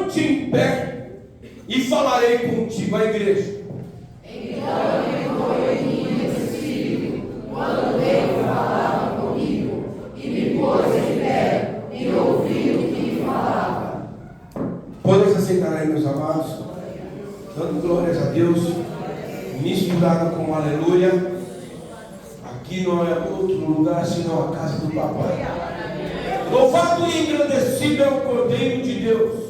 Ponte em pé e falarei contigo. A igreja. Então entrou em mim o Espírito, quando ele falava comigo, e me pôs em pé e ouvi o que me falava. Podemos aceitar aí, meus amados? Dando glórias a Deus, misturado com aleluia. Aqui não é outro lugar senão a casa do papai. Louvado e engrandecido é o Cordeiro de Deus.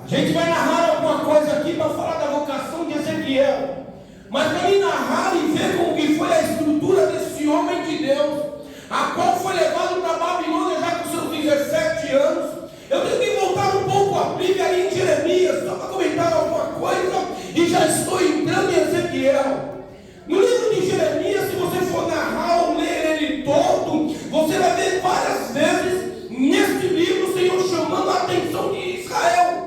A gente vai narrar alguma coisa aqui para falar da vocação de Ezequiel. Mas para me narrar e ver como que foi a estrutura desse homem de Deus, a qual foi levado para Babilônia já com seus 17 anos, eu tenho que voltar um pouco a Bíblia ali em Jeremias, só para comentar alguma coisa, e já estou entrando em Ezequiel. No livro de Jeremias, se você for narrar ou ler ele todo, você vai ver várias vezes neste livro o Senhor chamando a atenção de Israel.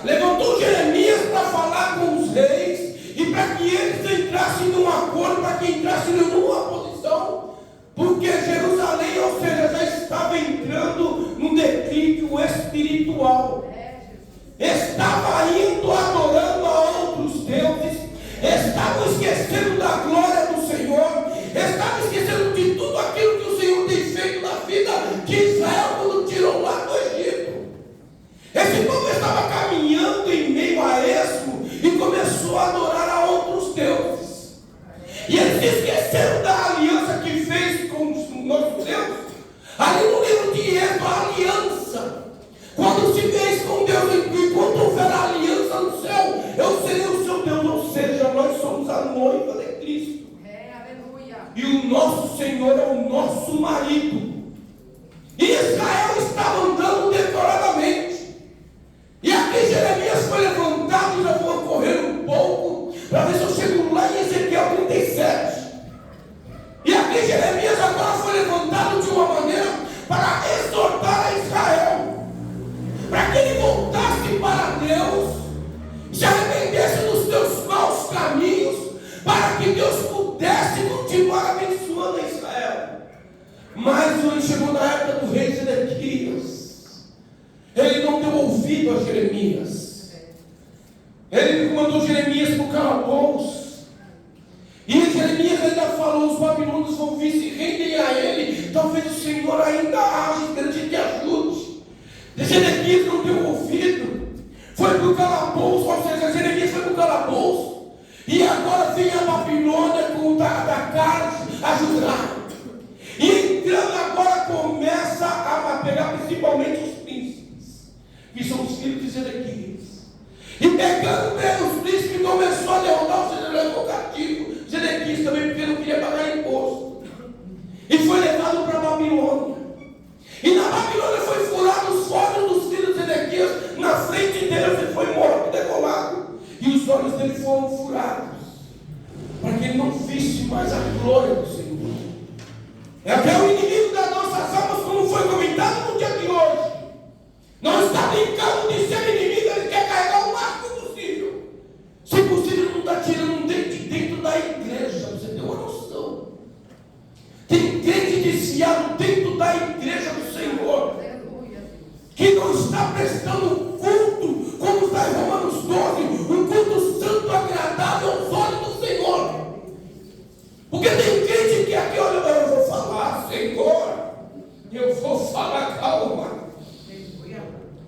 Levantou Jeremias para falar com os reis e para que eles entrassem num acordo, para que entrassem numa posição, porque Jerusalém, ou seja, já estava entrando num declínio espiritual. Estava indo adorando a outros deuses, estava esquecendo da glória do Senhor, estava esquecendo de tudo aquilo que o Senhor tem feito na vida de Israel quando tirou lá do Egito. Esse povo estava caminhando em meio a esmo e começou a adorar a outros deuses. E eles se esqueceram da aliança que fez com o nosso Deus. Ali no livro de Êxodo, a aliança. Quando se fez com Deus, enquanto houver aliança no céu, eu serei o seu Deus. Ou seja, nós somos a noiva de Cristo. Aleluia. E o nosso Senhor é o nosso marido. E Israel estava andando decoradamente. E aqui Jeremias foi levantado, já vou correr um pouco, para ver se eu chego lá em Ezequiel 37. E aqui Jeremias agora foi levantado de uma maneira para exortar a Israel, para que ele voltasse para Deus, se arrependesse dos seus maus caminhos, para que Deus pudesse continuar abençoando a Israel. Mas quando chegou na época do rei Zedequias, ele não deu ouvido a Jeremias. Ele mandou Jeremias para o calabouço. E Jeremias ainda falou: os babilônios vão vir, se rendem a ele. Talvez o Senhor ainda age, que ele te ajude. Zedequias não deu ouvido. Foi para o calabouço, ou seja, Jeremias foi para o calabouço. E agora vem a Babilônia com o da ajudar. E entrando agora começa a pegar principalmente os príncipes, que são os filhos de Zedequias. E pegando os príncipes, começou a derrubar, ou seja, levou cativo Zedequias também, porque não queria pagar imposto. E foi levado para a Babilônia. E na Babilônia foi furado os olhos dos filhos de Zedequias. Na frente dele ele foi morto, degolado. E os olhos dele foram furados, para que ele não visse mais a glória do Senhor. É até o inimigo das nossas almas, como foi comentado no dia de hoje. Não está brincando de ser inimigo, ele quer carregar o máximo possível. Se possível, não está tirando dentro da igreja, você tem uma noção. Tem crente desviado dentro da igreja do Senhor, que não está prestando culto, como está em Romanos 12, um culto santo, agradável aos olhos do Senhor. Porque tem crente que aqui, olha, eu vou falar, Senhor, eu vou falar, calma.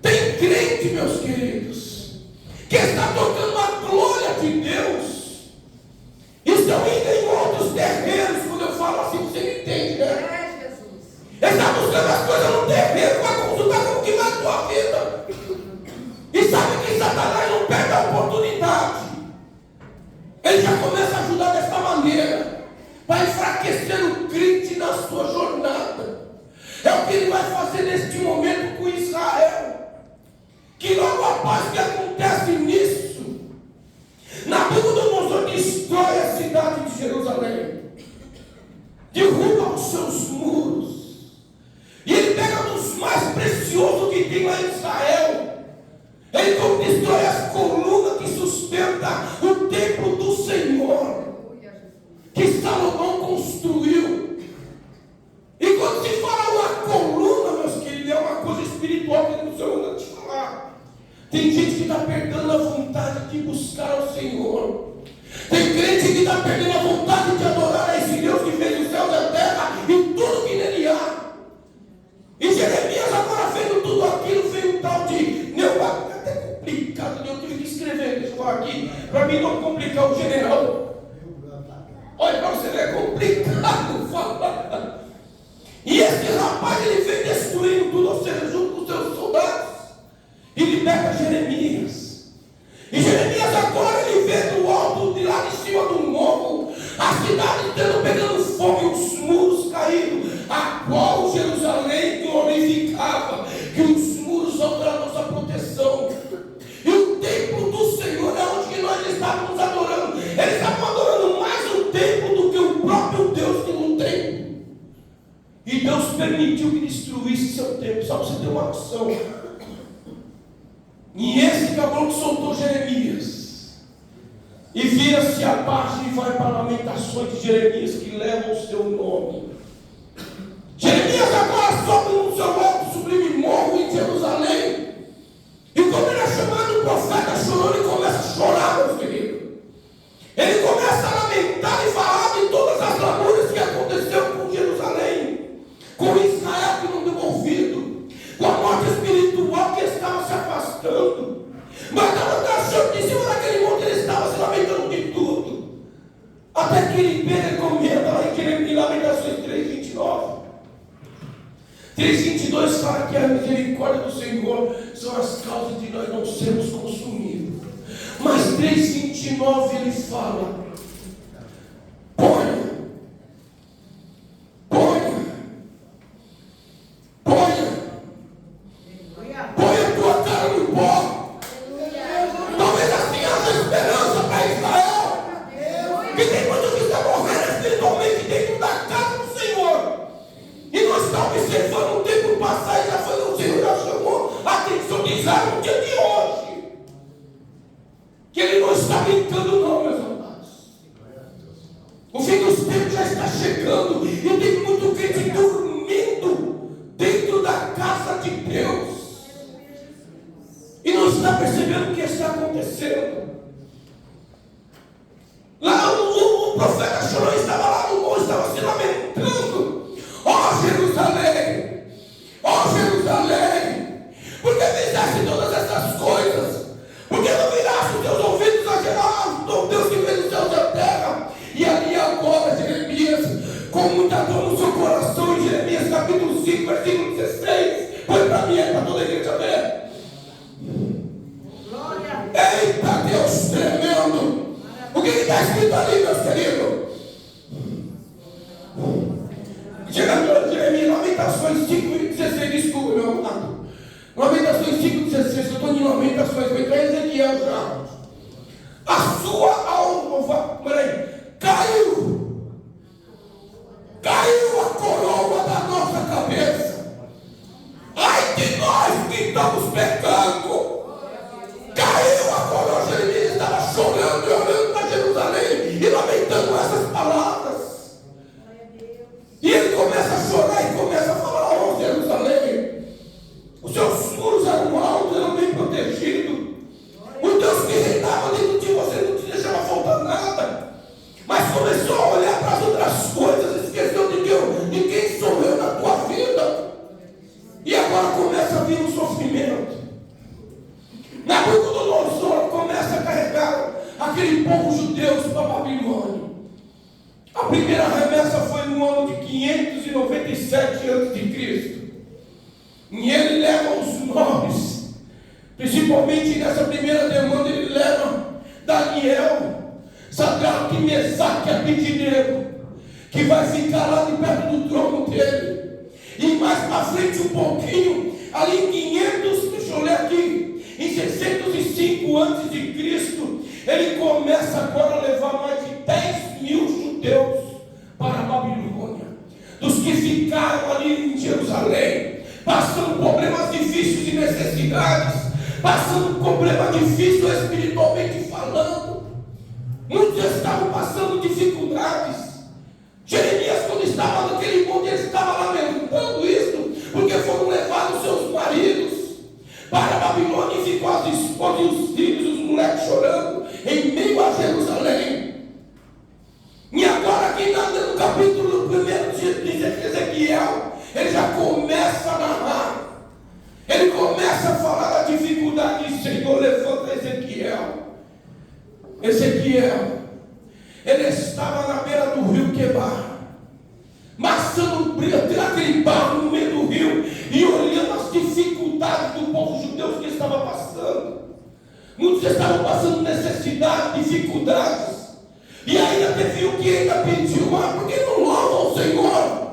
Tem crente, meus queridos, que está tocando a glória de Deus, estão indo em outros terreiros. Quando eu falo assim, você me entende, né? Está buscando as coisas no terreiro para consultar como que vai a tua vida. E sabe que Satanás não perde a oportunidade. Ele já começa a ajudar dessa maneira, para enfraquecer o crente na sua jornada. É o que ele vai fazer neste momento com Israel. Que logo após que acontece nisso, Nabucodonosor destrói a cidade de Jerusalém, derruba os seus muros, e ele pega dos mais preciosos que tem lá em Israel. Ele destrói as colunas que sustentam o templo do Senhor, que Salomão construiu. E quando se fala uma coluna, meus queridos, é uma coisa espiritual que o Senhor não te falar. Tem gente que está perdendo a vontade de buscar ao Senhor. Tem crente que está perdendo a vontade de adorar a esse Deus que fez os céus e a terra e tudo que nele há. E Jeremias, agora vendo tudo aquilo, veio um tal de Neubá. É até complicado, eu tive que escrever, deixa eu falar aqui, para mim não complicar o general. Olha, para você ver, é complicado falar. E esse rapaz, ele vem destruindo tudo, ou seja, junto com os seus soldados, e liberta Jeremias. E Jeremias agora, ele vê do alto, de lá de cima do morro, a cidade pegando fogo e os muros caídos, a qual Jerusalém glorificava, que os muros são para a nossa proteção. E o templo do Senhor é onde que nós estávamos adorando. Eles estavam adorando mais o templo do que o próprio Deus que não tem. E Deus permitiu que destruísse seu templo, só para você ter uma noção. E esse caboclo soltou Jeremias. E vira-se abaixo e vai para a Lamentações de Jeremias, que leva o seu nome. Jeremias agora sobe no seu alto sublime morro em Jerusalém. E como ele é chamado, o profeta chorou, ele começa a chorar, meus queridos. Ele começa a lamentar e falar de todas as lamúrias que aconteceu com Jerusalém, com Israel que não deu ouvido, com a morte espiritual que estava se afastando. Mas estava achando que em cima daquele monte ele estava se lamentando de tudo. Até que ele pega e comenta lá em Lamentações 3:29. 3:22 fala que a misericórdia do Senhor são as causas de nós não sermos consumidos. Mas 3:29 ele fala: ponha a tua cara no pó. Talvez assim haja esperança para Israel, que tem muitos que estão morrendo espiritualmente dentro da casa do Senhor. E nós estamos observando um tempo passar e já foi o Senhor já chamou a atenção de Israel no dia de hoje. Que ele não está brincando não, meus amados. O fim dos tempos já está chegando e tem muito crente dormindo dentro da casa de Deus. E não está percebendo o que está acontecendo. Lá o profeta chorou, estava lá no morro, estava se lamentando. Ó Jerusalém, por que fizeste todas essas coisas? Por que não viraste os teus ouvidos a Jeová, o Deus que fez os céus e a terra? E ali agora Jeremias, com muita dor no seu coração, em Jeremias capítulo 5, versículo 16, põe para mim, para toda a igreja ver. Eita Deus tremendo! O que está escrito ali, meus queridos? Jeremias, Lamentações 5:16, desculpa, meu amado. Lamentações 5:16, eu estou em Lamentações, vem para Ezequiel já. A sua alma, caiu a coroa da nossa cabeça. Ai de nós que estamos pecando. Caiu a coroa. Jeremias estava chorando e olhando para Jerusalém e lamentando essas palavras. E ele começa a chorar e começa a falar: ó Jerusalém, os seus muros eram altos, eram bem protegidos. O Deus que reinava dentro de você não te deixava faltar nada. Mas começou a olhar para as outras coisas, esqueceu de Deus, de quem sou eu na tua vida. E agora começa a vir um sofrimento. Nabucodonosor começa a carregar aquele povo judeu para a Babilônia. A primeira remessa foi no ano de 597 a.C. E ele leva os nomes, principalmente nessa primeira demanda, ele leva Daniel, Sadraque, Mesaque e Abednego, que vai ficar lá de perto do trono dele. E mais para frente um pouquinho, ali em 500, deixa eu ler aqui, em 605 a.C., ele começa agora a levar mais de 10.000 judeus para a Babilônia. Dos que ficaram ali em Jerusalém, passando problemas difíceis e necessidades, passando problemas difíceis espiritualmente falando. Muitos estavam passando dificuldades. Jeremias, quando estava naquele monte, ele estava lamentando isso, porque foram levados seus maridos para a Babilônia e ficou as esposa e os filhos, os moleques chorando, em meio a Jerusalém. E agora aqui no capítulo 1 de Ezequiel, ele já começa a narrar. Ele começa a falar da dificuldade de Senhor, levanta Ezequiel. Ezequiel, ele estava na beira do rio Quebar, maçando aquele barro no meio do rio e olhando as dificuldades do povo judeu que estava passando. Muitos estavam passando necessidade, dificuldades. E ainda teve um que ainda pediu, mas por que não louvam o Senhor?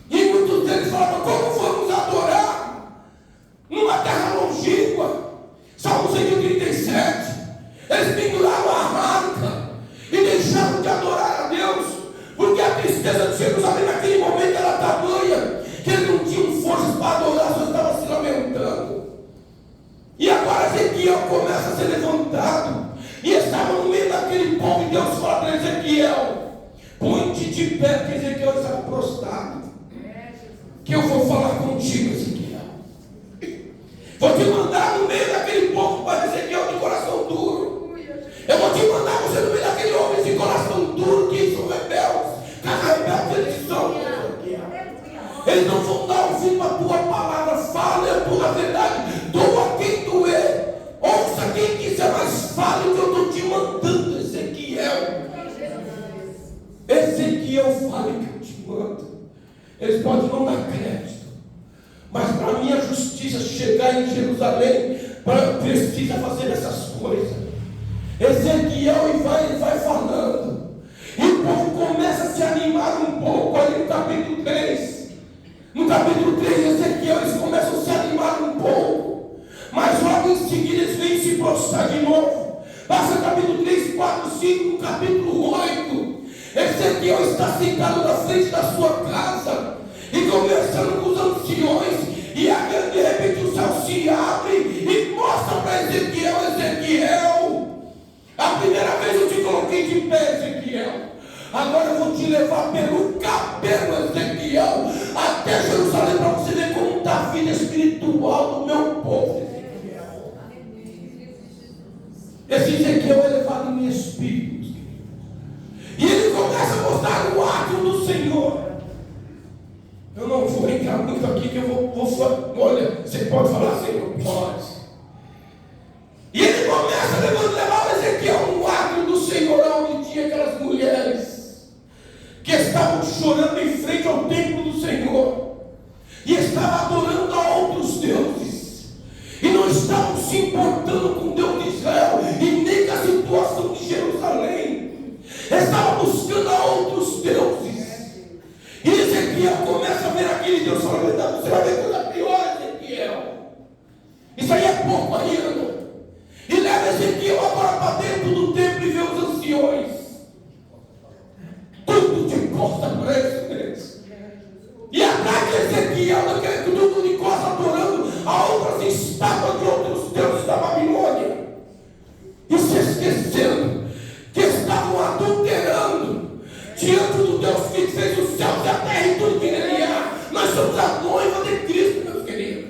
E muitos deles falavam, como vamos adorar numa terra longínqua? Salmo 137. Eles penduraram a arca e deixaram de adorar a Deus, porque a tristeza de Jerusalém naquele momento era tamanha que eles não tinham forças para adorar, só estavam se lamentando. E agora Ezequiel começa a ser levantado e estava no meio daquele povo, e Deus fala para Ezequiel, põe-te de pé, porque Ezequiel estava prostrado, que eu vou falar contigo, Ezequiel. Vou te mandar no meio daquele povo para Ezequiel de coração duro. Eu vou te mandar você no meio daquele homem de coração duro que são rebeldes. Cada rebelde eles são. Eles não vão dar ouvido para a tua palavra. Fala a tua verdade. Doa quem doer. Ouça quem quiser, mas fale o que eu estou te mandando, Ezequiel. Ezequiel, fale o que eu te mando. Eles podem não dar crédito, mas para a minha justiça chegar em Jerusalém, precisa fazer essas coisas. Ezequiel e vai falando, e o povo começa a se animar um pouco ali no capítulo 3. No capítulo 3, Ezequiel, eles começam a se animar um pouco, mas logo em seguida eles vêm se prostrar de novo. Passa o capítulo 3, 4, 5, no capítulo 8. Ezequiel está sentado na frente da sua casa e conversando com os anciões, e de repente o céu se abre e mostra para Ezequiel, Ezequiel, a primeira vez eu te coloquei de pé, Ezequiel, agora eu vou te levar pelo cabelo, Ezequiel, até Jerusalém, para você ver como está a vida espiritual do meu povo, Ezequiel. Esse Ezequiel é levado em espírito, e ele começa a mostrar o ato do Senhor. Eu não vou entrar muito aqui, que eu vou olha, você pode falar, Senhor? Pode. E ele começa a levar o Ezequiel no ato do Senhor, onde tinha aquelas mulheres que estavam chorando em frente ao templo do Senhor, e estavam adorando a outros deuses, e não estavam se importando com o Deus de Israel, e nem com a situação de Jerusalém. Estavam buscando a outros deuses. E Ezequiel começa a ver aquele Deus falando, você vai ver coisa pior, Ezequiel. Isso aí é pouco ainda. E leva Ezequiel agora para dentro do templo e vê os anciões. Tudo de costa para eles. E atrás de Ezequiel, tudo de costa adorando a outras estátuas de outros deuses da Babilônia. E se esquecendo que estavam adulterando diante do Deus que fez os céus e a terra e tudo que nele há. Nós somos a noiva de Cristo, meus queridos.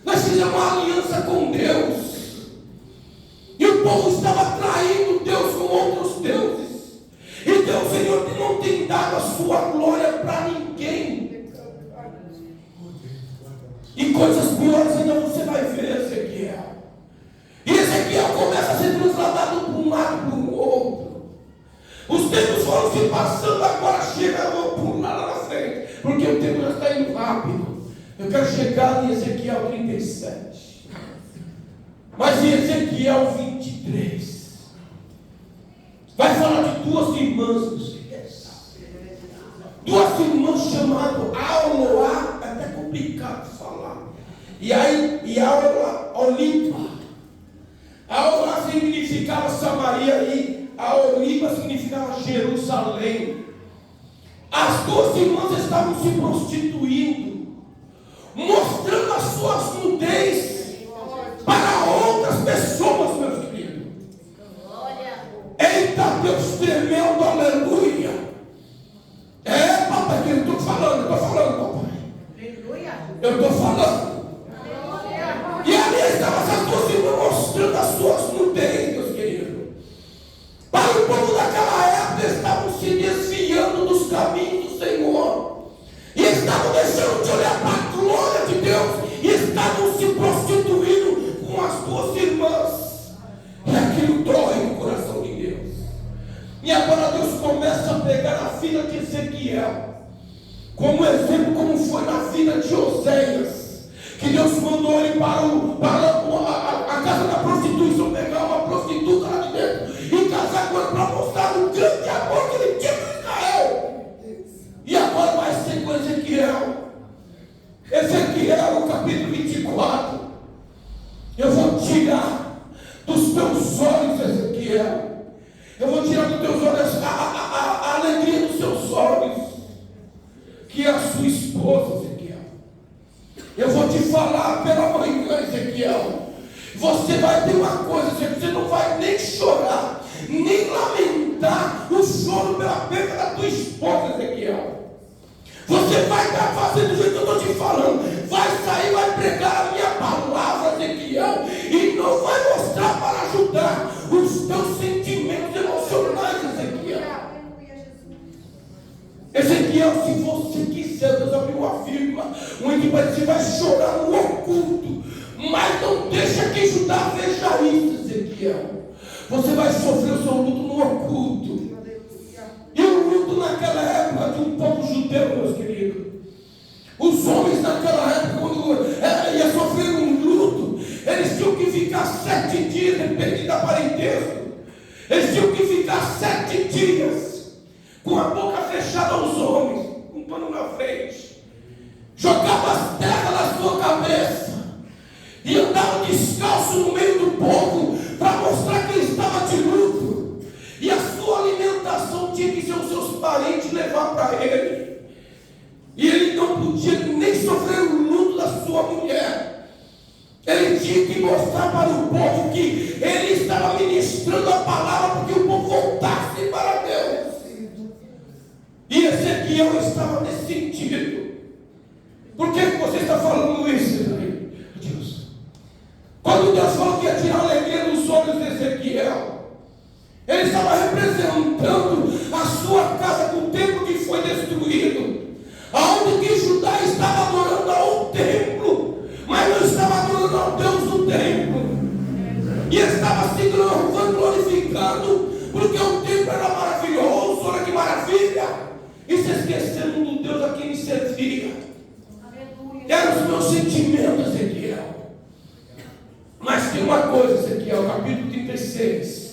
Nós fizemos uma aliança com Deus. E o povo estava traindo Deus com outros deuses. E Deus, Senhor, não tem dado a sua glória para ninguém. E coisas piores ainda você vai ver, Ezequiel. E Ezequiel começa a ser transladado para um lado e para o outro. Os tempos foram se passando, agora chega, eu vou pular lá na frente, porque o tempo já está indo rápido. Eu quero chegar em Ezequiel 37. Mas em Ezequiel 23, vai falar de duas irmãs, meus filhos. Duas irmãs chamadas Aoloá, é até complicado falar. E Aolipa. Aoloá significava Samaria e a Oliva significava Jerusalém. As duas irmãs estavam se prostituindo, mostrando as suas nudez para outras pessoas, meus queridos. Eita, Deus tremendo, aleluia. É, papai, que eu estou falando, papai. Eu estou falando. E ali estavam essas duas irmãs mostrando agora Deus começa a pegar a vida de Ezequiel, como exemplo, como foi na vida de Oséias, que Deus mandou ele para a casa da prostituição, pegar uma prostituta lá de dentro e casar com ela para mostrar o grande amor que ele tinha por Israel. E agora vai ser com Ezequiel. Ezequiel, no capítulo 24, eu vou tirar dos teus olhos, Ezequiel, eu vou tirar dos teus olhos a alegria dos seus olhos, que é a sua esposa, Ezequiel. Eu vou te falar pela manhã, Ezequiel. Você vai ter uma coisa, você não vai nem chorar, nem lamentar o choro pela perda da tua esposa, Ezequiel. Você vai estar fazendo do jeito que eu estou te falando. Vai sair, vai pregar a minha palavra, Ezequiel, e não vai mostrar para ajudar os teus sentimentos emocionais, Ezequiel. Ezequiel, se você quiser, Deus abriu uma vírgula, onde você vai chorar no oculto, mas não deixa que Judá veja isso, Ezequiel. Você vai sofrer o seu luto no oculto. E o luto naquela época de um povo judeu, meus queridos. Os homens naquela época, quando ia sofrer um luto, eles tinham que ficar 7 dias, depende da parentesco. Eles tinham que ficar 7 dias com a boca fechada aos homens, com um pano na frente. Jogava as terras na sua cabeça e andava descalço no meio do povo para mostrar que ele estava de luto. E a sua alimentação tinha que ser os seus parentes levar para ele. E ele não podia nem sofrer o luto da sua mulher. Ele tinha que mostrar para o povo que ele estava ministrando a palavra para que o povo voltasse para Deus. E Ezequiel estava nesse sentido. Por que você está falando isso, Deus? Quando Deus falou que ia tirar a alegria dos olhos de Ezequiel, ele estava representando a sua casa com o templo que foi destruído, aonde que Judá estava adorando ao templo, mas não estava adorando ao Deus do templo, e estava se glorificando, porque o templo era maravilhoso, olha que maravilha, e se esquecendo do Deus a quem servia. Eram os meus sentimentos, Ezequiel. Mas tem uma coisa, Ezequiel, capítulo 36.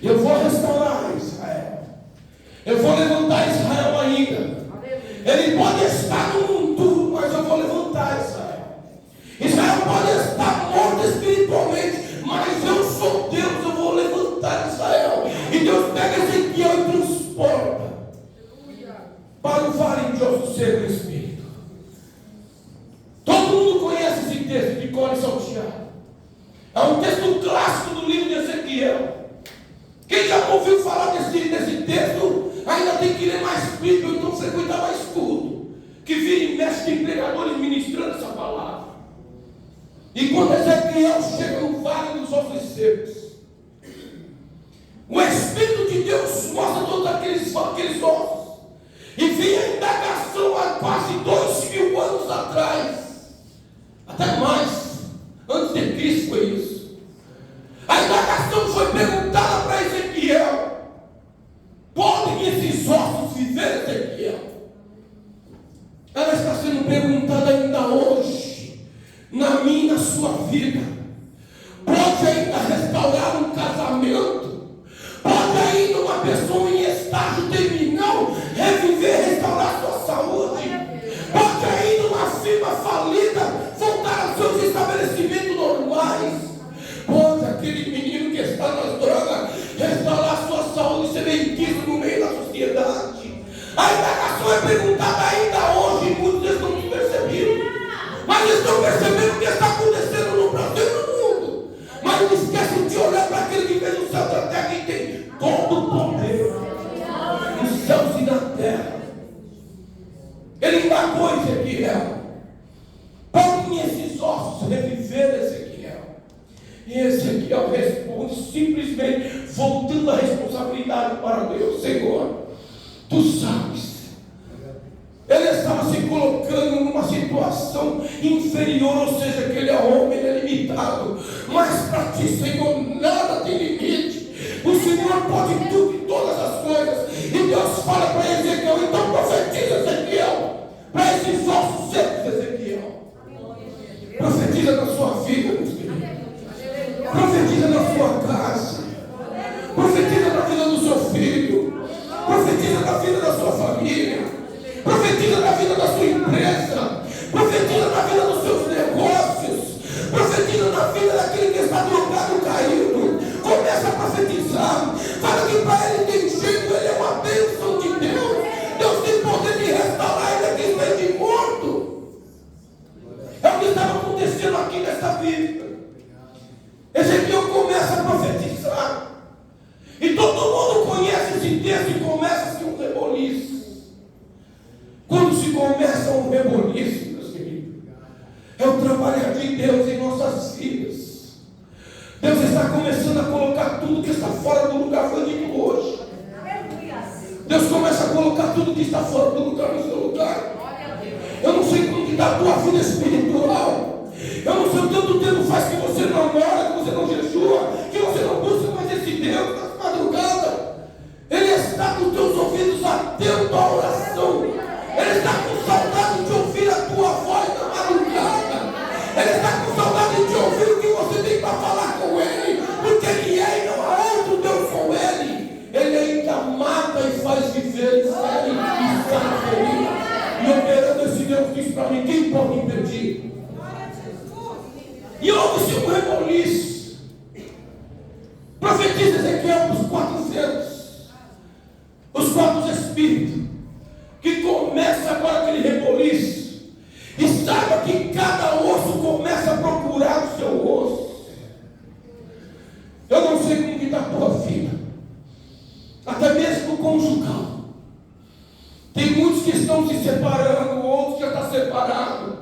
Eu vou restaurar Israel. Eu vou levantar Israel ainda. Ele pode estar no mundo, mas eu vou levantar Israel. Israel pode estar morto espiritualmente, mas eu sou Deus, eu vou levantar Israel. E Deus pega Ezequiel e transporta para o vale de ossos secos do Espírito. Todo mundo conhece esse texto de cor e salteado. É um texto clássico do livro de Ezequiel. Quem já ouviu falar desse texto, ainda tem que ler mais Bíblia, então frequentar mais culto, que vira e mexe de pregadores ministrando essa palavra. E quando Ezequiel chega no vale dos ossos secos, o Espírito de Deus mostra todos aqueles ossos, e vem a indagação há quase 2000 anos atrás, até mais, antes de Cristo foi isso. A indagação foi perguntada para Ezequiel: podem esses ossos viver, Ezequiel? Ela está sendo perguntada ainda hoje, na minha e na sua vida. Pode ainda restaurar um casamento? Pode ainda uma pessoa em estágio terminal reviver, restaurar sua saúde? Pode ainda uma firma falida voltar aos seus estabelecimentos normais? Pode aquele menino que está nas drogas restaurar sua saúde e ser bem-visto no meio da sociedade? A indagação é perguntada ainda hoje, e muitos estão percebendo, mas estão percebendo o que está acontecendo no Brasil e no mundo, mas não esquecem de olhar para aquele que fez o céu da terra e tem todo o poder nos céus e na terra. Ele indagou Ezequiel: podem esses ossos reviver, Ezequiel? E Ezequiel responde simplesmente, voltando a responsabilidade para Deus: Senhor, Tu sabes. Ele estava se colocando numa situação inferior, ou seja, que ele é homem, ele é limitado. Mas para Ti, Senhor, nada tem limite. O Senhor pode tudo e todas as coisas. E Deus fala para Ezequiel: então profetiza, Ezequiel, para esses ossos secos, Ezequiel. Profetiza na sua vida, meus queridos. Profetiza na sua casa. Profetiza na vida do seu filho. Profetiza na vida da sua família. Profetiza na vida da sua empresa. Profetiza na vida dos seus negócios. Profetiza na vida daquele que está no lugar caído. Começa a profetizar. Fala que para ele tem jeito, ele é uma bênção de Deus. Deus tem poder de restaurar ele aqui está de morto. É o que estava acontecendo aqui nessa vida. Ezequiel começa a profetizar. E todo mundo conhece esse texto e começa-se um reboliço. Quando se começa um reboliço, meus queridos, é o trabalhar de Deus em nossas vidas. Deus está começando a colocar tudo que está fora do lugar, foi dito hoje. Deus começa a colocar tudo que está fora do lugar no seu lugar. Eu não sei como que está a tua vida espiritual. Eu não sei o tanto tempo faz que você não ora, que você não jejua, que você não busca mais esse Deus na madrugada. Ele está com os teus ouvidos atentos à oração. Ele está com saudade de ouvir a tua voz na madrugada. Ele está com saudade de ouvir o que você tem para falar com Ele, porque Ele é e não há outro Deus com Ele. Ele ainda mata e faz viver e sai e sai feliz. E operando esse Deus diz para mim: quem pode impedir? E houve-se um reboliço. Profetiza Ezequiel dos 400, os 4 espíritos, que começa agora aquele reboliço. E saiba que cada osso começa a procurar o seu osso. Eu não sei como que está a tua vida, até mesmo conjugal. Tem muitos que estão se separando, outros já estão separados,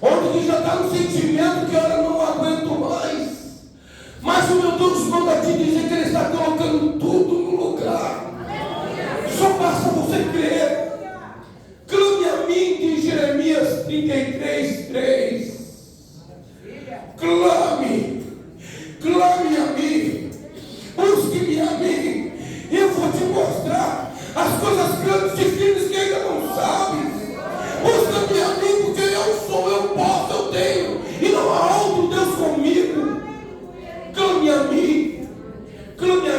outros que já estão no sentimento que eu não aguento mais. Mas o meu Deus manda te dizer que Ele está colocando tudo no lugar. Só basta você crer. Clame a mim, diz Jeremias 33:3. Clame a mim, busque-me a mim, e eu vou te mostrar as coisas grandes e firmes que ainda não sabes. Busca-me a mim, porque eu sou, eu posso, eu tenho, e não há outro Deus comigo. Clame a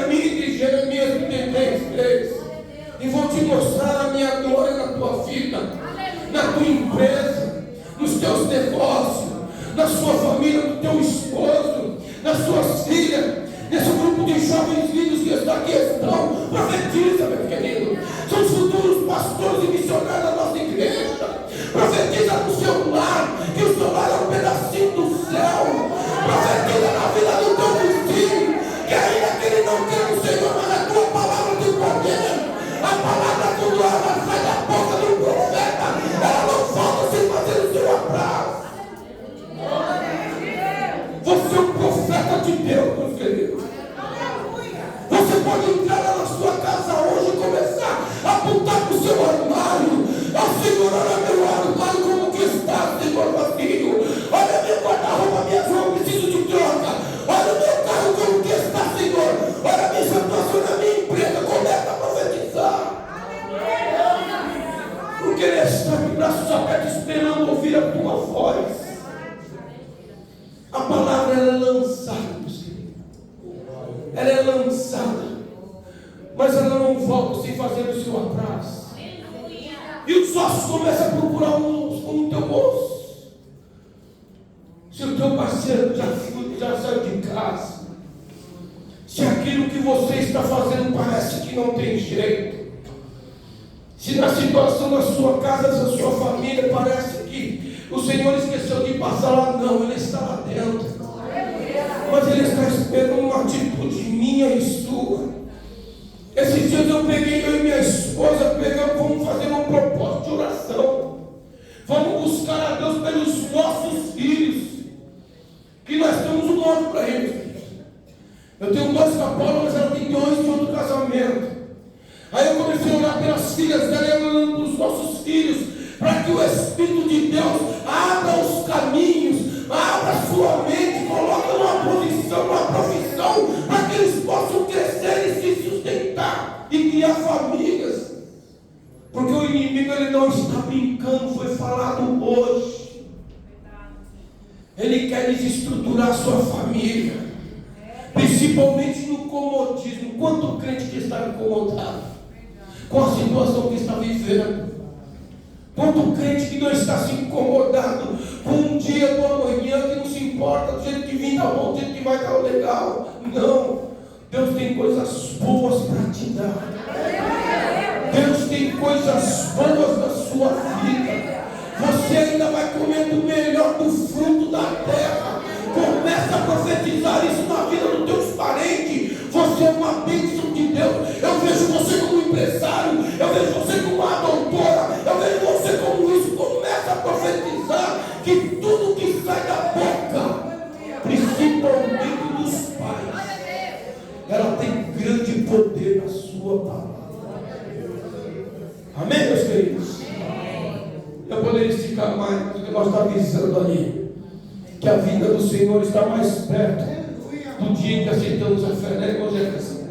mim, diz Jeremias 33:3. E vou te mostrar a minha glória na tua vida, na tua empresa, nos teus negócios, na sua família, no teu esposo, nas suas filhas, nesse grupo de jovens lindos que está aqui estão. Profetiza, meu querido. São os futuros pastores e missionários da nossa igreja. Profetiza no seu lar, que o seu lar é um pedacinho do céu. Profetiza na vida do teu vizinho, que ainda que ele não crê no Senhor, mas a tua palavra tem poder. A palavra quando ela sai da boca do profeta, ela não falta sem fazer o seu abraço. Você é um profeta de Deus, meus queridos. Você pode entrar na sua casa hoje e começar a apontar para o seu armário. Senhor, olha meu armário como que está, Senhor, vazio. Olha meu guarda-roupa, minhas roupas, preciso de troca. Olha o meu carro como que está, Senhor. Olha a minha situação na minha empresa. Começa a profetizar. Porque Ele está de braços abertos esperando ouvir a tua voz. A palavra ela é lançada, ela é lançada, mas ela não volta sem fazer o seu abraço. E os ossos começam a procurar um teu osso. Se o teu parceiro já saiu de casa, se aquilo que você está fazendo parece que não tem jeito, se na situação da sua casa, da sua família, parece que o Senhor esqueceu de passar lá, não, Ele está lá dentro. Mas Ele está esperando uma atitude minha e sua. Esses dias eu e minha esposa, vamos fazer um propósito de oração. Vamos buscar a Deus pelos nossos filhos, que nós temos um nome para eles. Eu tenho 2 com a Paula, mas ela tem 2 de outro casamento. Aí eu comecei a orar pelas filhas dela e orando pelos nossos filhos, para que o Espírito de Deus abra os caminhos, abra a sua mente, coloque numa posição, numa profissão, para que eles possam crescer e se sustentar e criar família. Ele não está brincando, foi falado hoje. Ele quer desestruturar a sua família, principalmente no comodismo. Quanto crente que está incomodado com a situação que está vivendo? Quanto crente que não está se incomodado com um dia do amanhã, que não se importa do jeito que vem, tá bom, do jeito que vai estar legal? Não, Deus tem coisas boas para te dar. Deus tem coisas boas na sua vida. Você ainda vai comer do melhor do fruto da terra. Começa a profetizar isso na vida dos teus parentes. Você é uma bênção de Deus. Eu vejo você como empresário, eu vejo você como uma doutora, eu vejo você como isso. Começa a profetizar que tudo que sai da boca, principalmente dos pais, ela tem grande poder na sua palavra. Amém, meus queridos? Eu poderia esticar mais, mas o negócio está avisando ali que a vinda do Senhor está mais perto do dia em que aceitamos a fé, né, irmão Jefferson?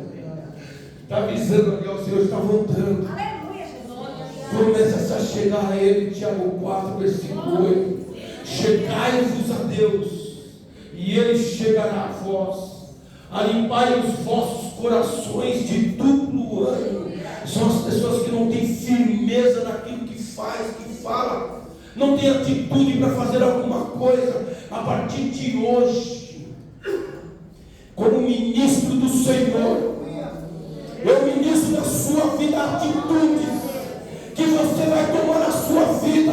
Está avisando ali, o Senhor está voltando. Começa a chegar a Ele, Tiago 4, versículo 8. Chegai-vos a Deus, e Ele chegará a vós, a limpai os vossos corações de duplo ânimo. São as pessoas que não têm firmeza naquilo que faz, que fala, não tem atitude para fazer alguma coisa. A partir de hoje, como ministro do Senhor, eu ministro na sua vida atitudes que você vai tomar na sua vida,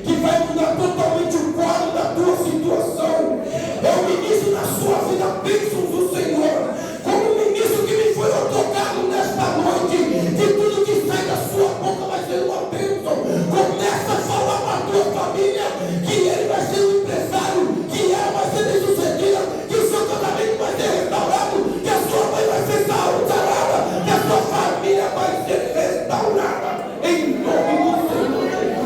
que vai mudar totalmente o quadro da tua situação. Eu ministro na sua vida bênçãos do Senhor, como ministro que me foi tocado nesta noite, que tudo que sai da sua boca vai ser uma bênção. Começa a falar para a tua família que ele vai ser um empresário, que ela vai ser bem-sucedida, que o seu casamento vai ser restaurado, que a sua mãe vai ser sarada, que a sua família vai ser restaurada, em nome do Senhor Jesus.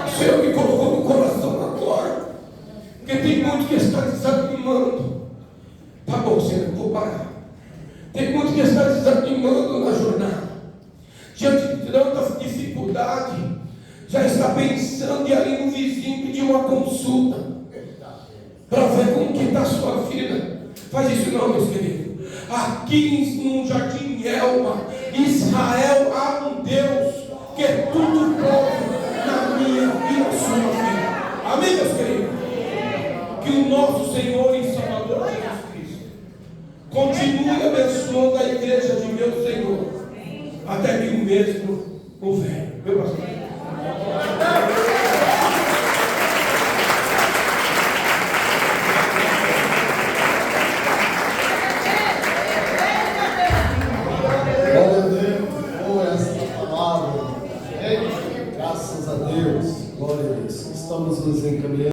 O Senhor me colocou no coração agora, porque tem muito que está desanimando. Tá bom, Senhor, vou parar. Tem muito que está desanimando na jornada, diante de tanta dificuldade, já está pensando em ir ali no vizinho pedir uma consulta, para ver como que está a sua vida. Faz isso não, meus queridos. Aqui no Jardim Elma, Israel, há um Deus que é tudo pode na minha e na sua vida. Amém, meus queridos? Que o nosso Senhor e Salvador Jesus Cristo continue abençoando a igreja de meu Senhor, até que o mesmo o venha. Meu pastor.